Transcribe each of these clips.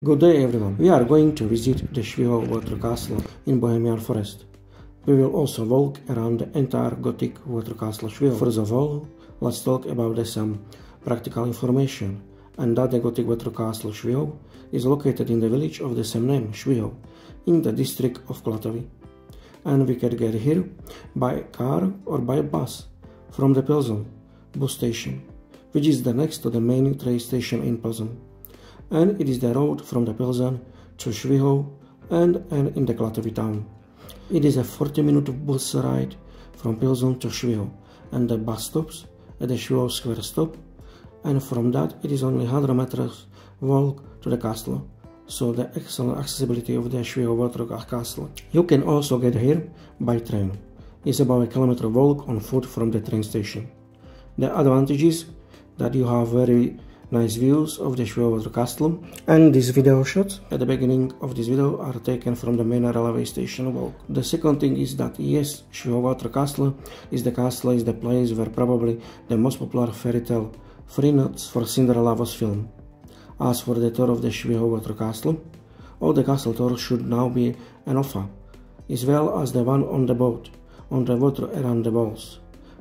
Good day everyone. We are going to visit the Švihov water castle in Bohemian Forest. We will also walk around the entire Gothic water castle Švihov. First of all, let's talk about some practical information, and that the Gothic water castle Švihov is located in the village of the same name, Švihov, in the district of Klatovy. And we can get here by car or by bus from the Pilsen bus station, which is the next to the main train station in Pilsen. And it is the road from the Pilsen to Švihov and in the Klatovy town. It is a 40-minute bus ride from Pilsen to Švihov, and the bus stops at the Švihov Square stop, and from that it is only 100 meters walk to the castle, so the excellent accessibility of the Švihov water castle. You can also get here by train. It's about a kilometer walk on foot from the train station. The advantage is that you have very nice views of the Švihov water castle, and these video shots at the beginning of this video are taken from the main railway station walk. The second thing is that yes, Švihov water castle is the place where probably the most popular fairy tale Three Nuts for Cinderella was filmed. As for the tour of the Švihov water castle, all the castle tours should now be an offer, as well as the one on the boat, on the water around the walls.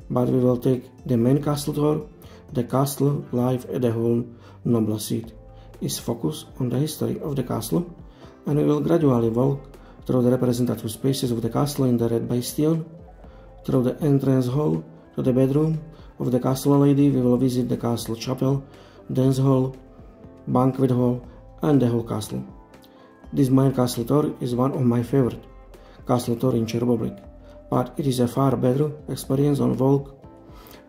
But we will take the main castle tour. The castle life at the whole noble seat is focused on the history of the castle, and we will gradually walk through the representative spaces of the castle in the Red Bastion, through the entrance hall to the bedroom of the castle lady. We will visit the castle chapel, dance hall, banquet hall, and the whole castle. This main castle tour is one of my favorite castle tours in Czech Republic, but it is a far better experience on walk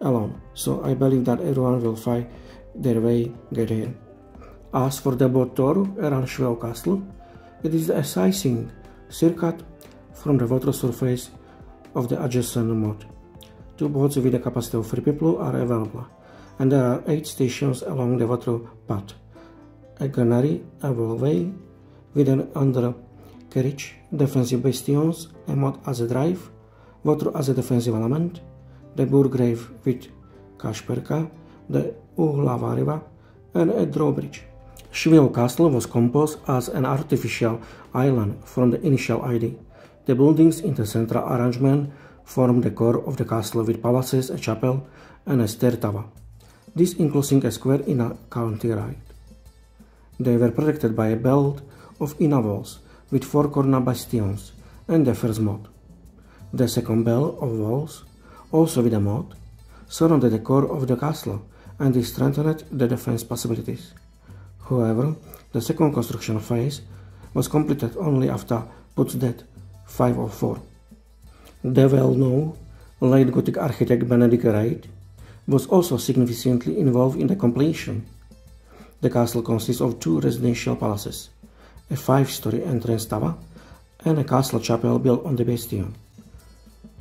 alone, so I believe that everyone will find their way get here. As for the boat tour around Švihov castle, it is a sightseeing circuit from the water surface of the adjacent moat. Two boats with a capacity of 3 people are available, and there are 8 stations along the water path. A gunnery, a wallway with an undercarriage, defensive bastions, a moat as a drive, water as a defensive element, the Burgrave with Kašperka, the Uhlava river, and a drawbridge. Švihov castle was composed as an artificial island from the initial idea. The buildings in the central arrangement form the core of the castle with palaces, a chapel, and a stair tower. This enclosing a square in a county right. They were protected by a belt of inner walls with 4 corner bastions and the first moat. The second belt of walls, also with a moat, surrounded the core of the castle, and it strengthened the defense possibilities. However, the second construction phase was completed only after Putz's death, 504. The well-known late Gothic architect Benedict Reid was also significantly involved in the completion. The castle consists of 2 residential palaces, a 5-story entrance tower, and a castle chapel built on the bastion.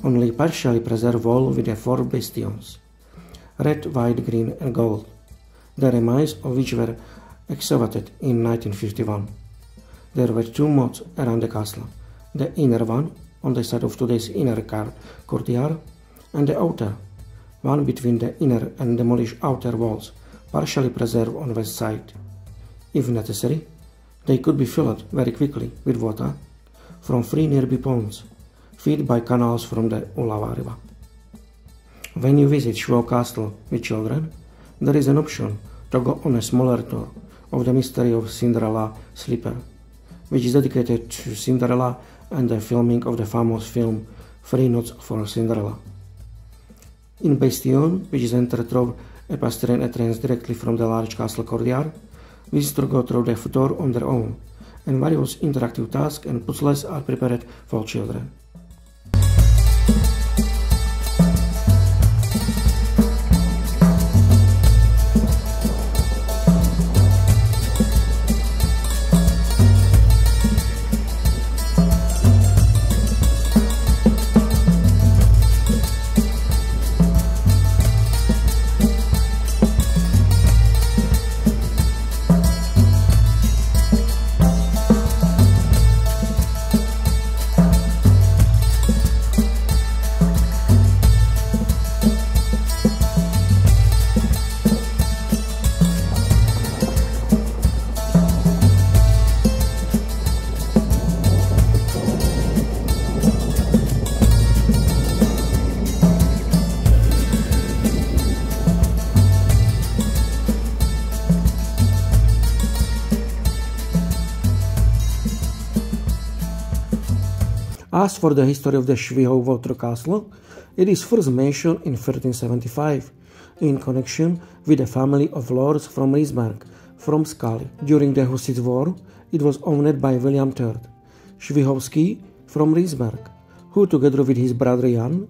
Only partially preserved wall with the 4 bastions, red, white, green, and gold, the remains of which were excavated in 1951. There were 2 moats around the castle, the inner one on the side of today's inner courtyard, and the outer one between the inner and demolished outer walls, partially preserved on west side. If necessary, they could be filled very quickly with water from 3 nearby ponds, fed by canals from the Uhlava river. When you visit Švihov castle with children, there is an option to go on a smaller tour of the mystery of Cinderella Slipper, which is dedicated to Cinderella and the filming of the famous film 3 Nuts for Cinderella. In Bastion, which is entered through a pedestrian entrance directly from the large castle courtyard, visitors go through the tour on their own, and various interactive tasks and puzzles are prepared for children. As for the history of the Švihov water castle, it is first mentioned in 1375 in connection with a family of lords from Risberg, from Skaly. During the Hussite War, it was owned by William III Švihovský from Risberg, who together with his brother Jan,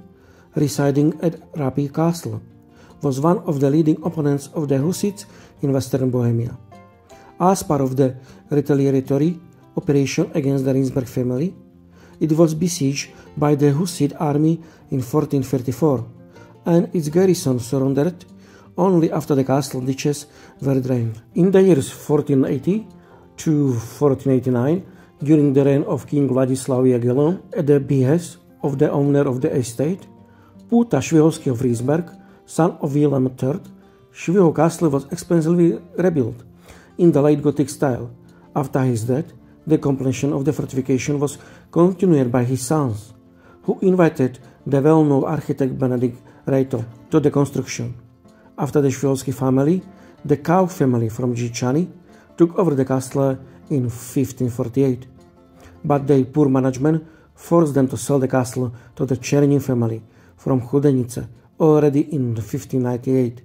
residing at Rapí Castle, was one of the leading opponents of the Hussites in Western Bohemia. As part of the retaliatory operation against the Risberg family, it was besieged by the Hussite army in 1434, and its garrison surrendered only after the castle ditches were drained. In the years 1480 to 1489, during the reign of King Vladislav Jagellon, at the behest of the owner of the estate, Půta Švihovský of Risberg, son of William III, Švihov castle was expensively rebuilt in the late Gothic style. After his death, the completion of the fortification was continued by his sons, who invited the well-known architect Benedict Rejto to the construction. After the Švihovský family, the Kau family from Žičany took over the castle in 1548, but their poor management forced them to sell the castle to the Černý family from Chudenice already in 1598.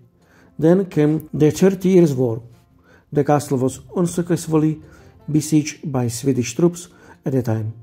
Then came the 30 Years' War. The castle was unsuccessfully besieged by Swedish troops at the time.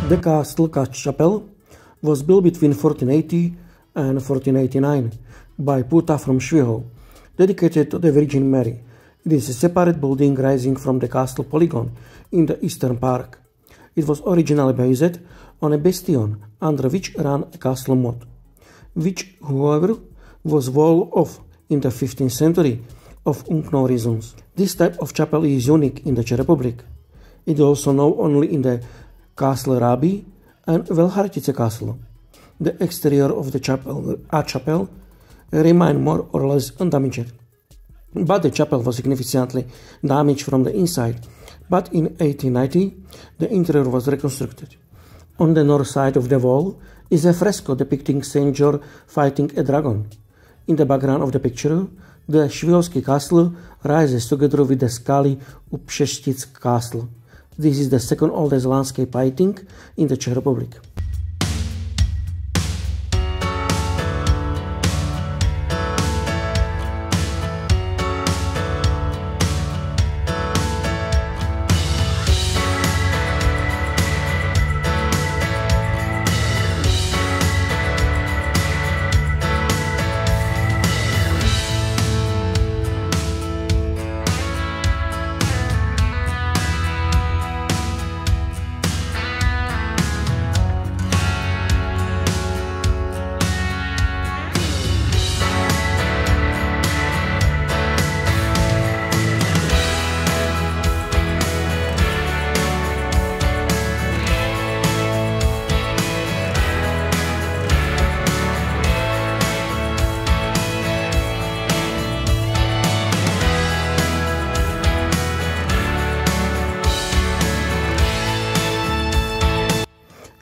The castle chapel was built between 1480 and 1489 by Půta from Švihov, dedicated to the Virgin Mary. It is a separate building rising from the castle polygon in the eastern park. It was originally based on a bastion under which ran a castle moat, which, however, was walled off in the 15th century of unknown reasons. This type of chapel is unique in the Czech Republic. It is also known only in the Castle Ráby and Velhartice Castle. The exterior of the chapel remained more or less undamaged, but the chapel was significantly damaged from the inside. But in 1890, the interior was reconstructed. On the north side of the wall is a fresco depicting Saint George fighting a dragon. In the background of the picture, the Švihovský castle rises together with the Skaly Upšeštic castle. This is the second oldest landscape painting in the Czech Republic.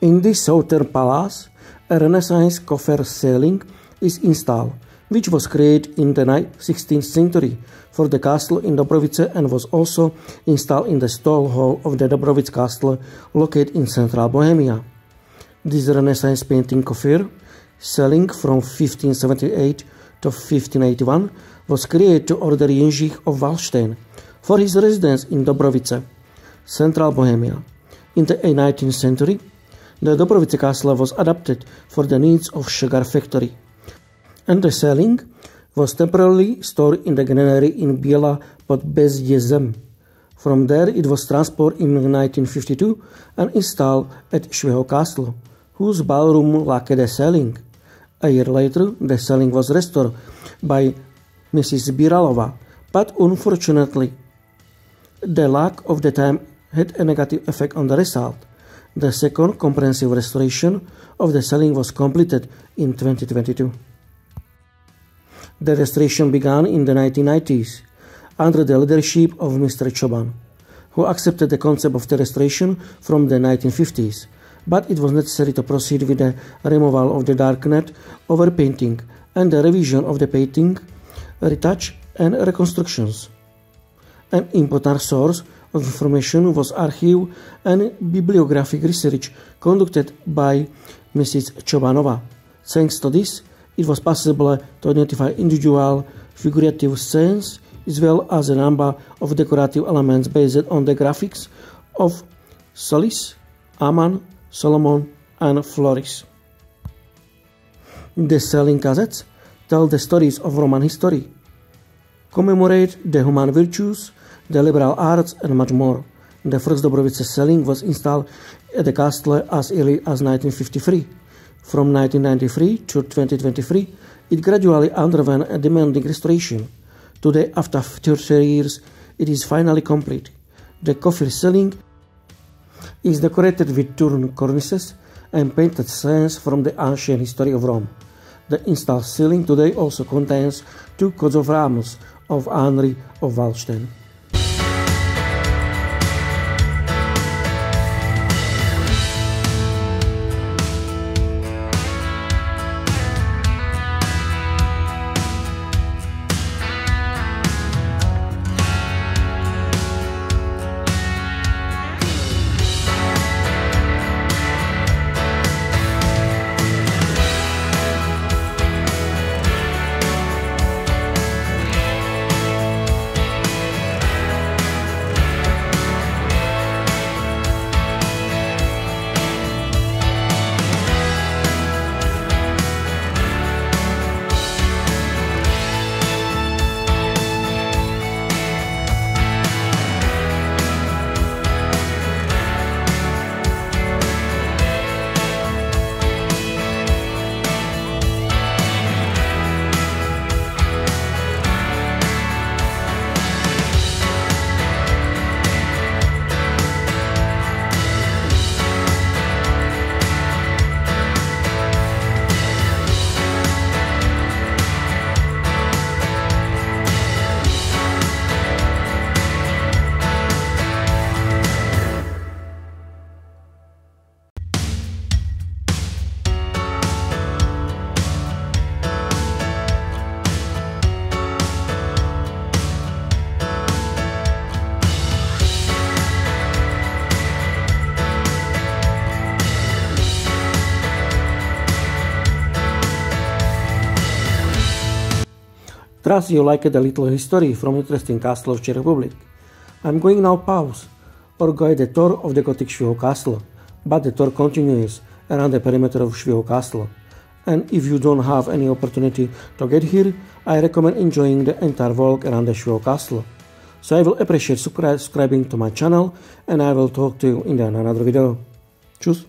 In the southern palace, a Renaissance coffer ceiling is installed, which was created in the 16th century for the castle in Dobrovice and was also installed in the stall hall of the Dobrovice castle located in central Bohemia. This Renaissance painting coffer ceiling from 1578 to 1581 was created to order Jindřich of Wallstein for his residence in Dobrovice, central Bohemia. In the 19th century, the Dobrovice castle was adapted for the needs of sugar factory, and the ceiling was temporarily stored in the granary in Biela pod Bezdězem. From there it was transported in 1952 and installed at Švihov castle, whose ballroom lacked the ceiling. A year later, the ceiling was restored by Mrs. Biralova, but unfortunately, the lack of the time had a negative effect on the result. The second comprehensive restoration of the ceiling was completed in 2022. The restoration began in the 1990s under the leadership of Mr. Choban, who accepted the concept of the restoration from the 1950s, but it was necessary to proceed with the removal of the dark net overpainting and the revision of the painting, retouch and reconstructions. An important source of information was archive and bibliographic research conducted by Mrs. Chobanova. Thanks to this, it was possible to identify individual figurative scenes as well as a number of decorative elements based on the graphics of Solis, Aman, Solomon and Floris. The ceiling cassettes tell the stories of Roman history, commemorate the human virtues, the liberal arts and much more. The first Dobrovice ceiling was installed at the castle as early as 1953. From 1993 to 2023, it gradually underwent a demanding restoration. Today, after 30 years, it is finally complete. The coffer ceiling is decorated with turned cornices and painted scenes from the ancient history of Rome. The installed ceiling today also contains 2 coats of arms of Henry of Wallstein. Trust you liked a little history from interesting castle of Czech Republic. I'm going now pause or guide the tour of the Gothic Švihov castle, but the tour continues around the perimeter of Švihov castle. And if you don't have any opportunity to get here, I recommend enjoying the entire walk around the Švihov castle. So I will appreciate subscribing to my channel and I will talk to you in another video. Tschüss!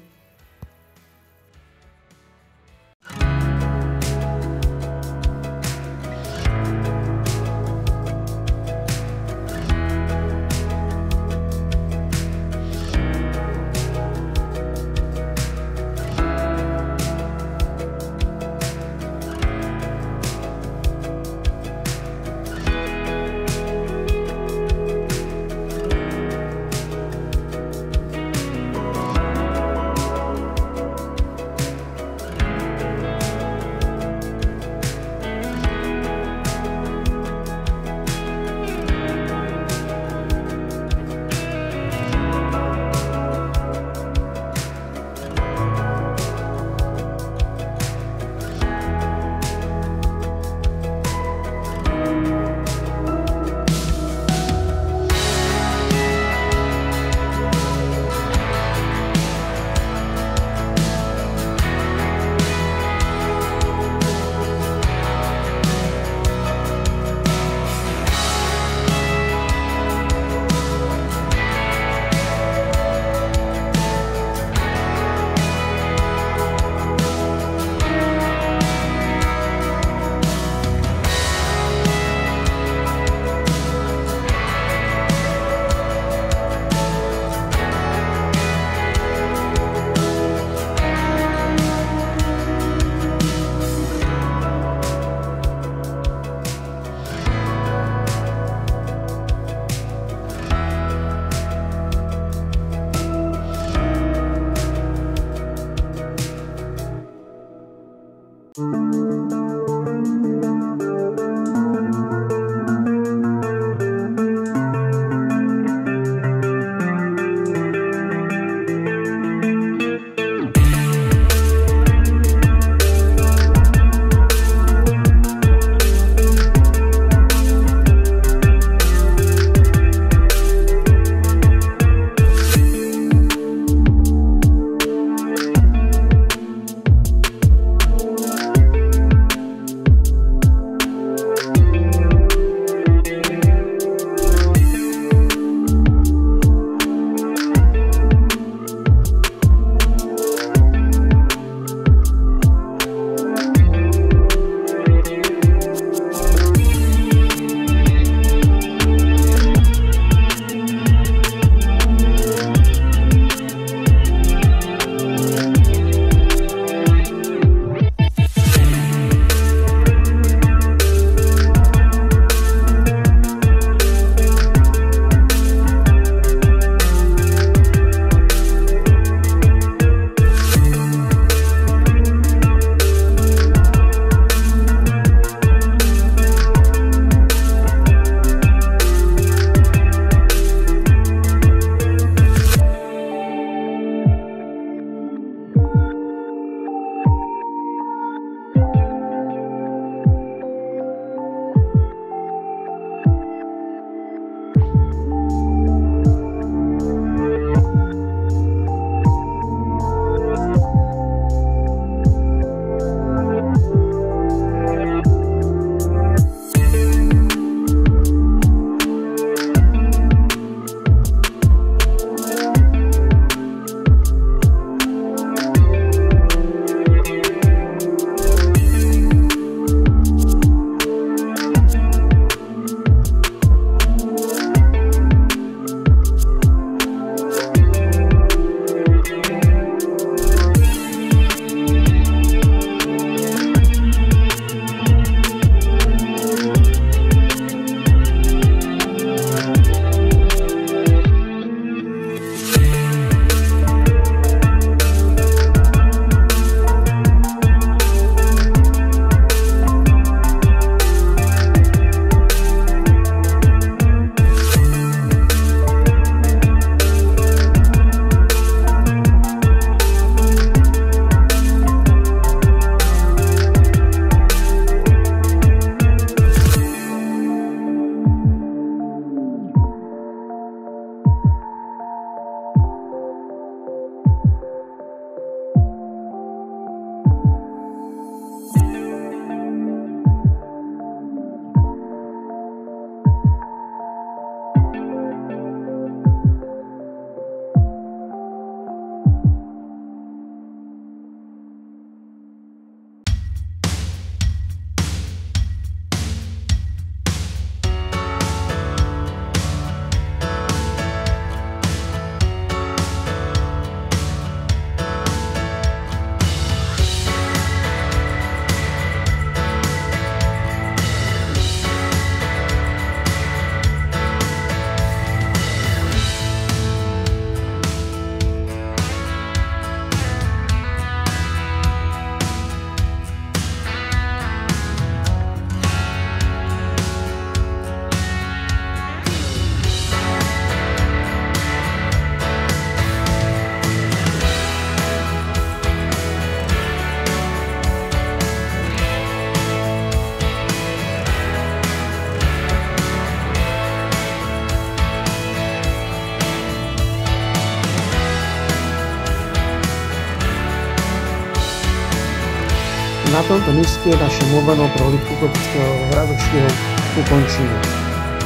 na tomto místě naši mluvenou prohlídku gotického hradu Švihov ukončíme.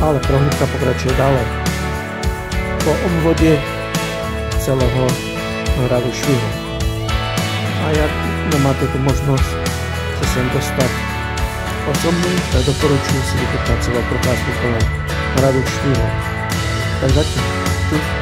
Ale prohlídka pokračuje dále. Po obvodě celého hradu Švihov. A jak nemáte tu možnost se sem dostat osobně, tak doporučuji si vychutnat celou procházku kolem hradu Švihov. Tak zatím. Čus.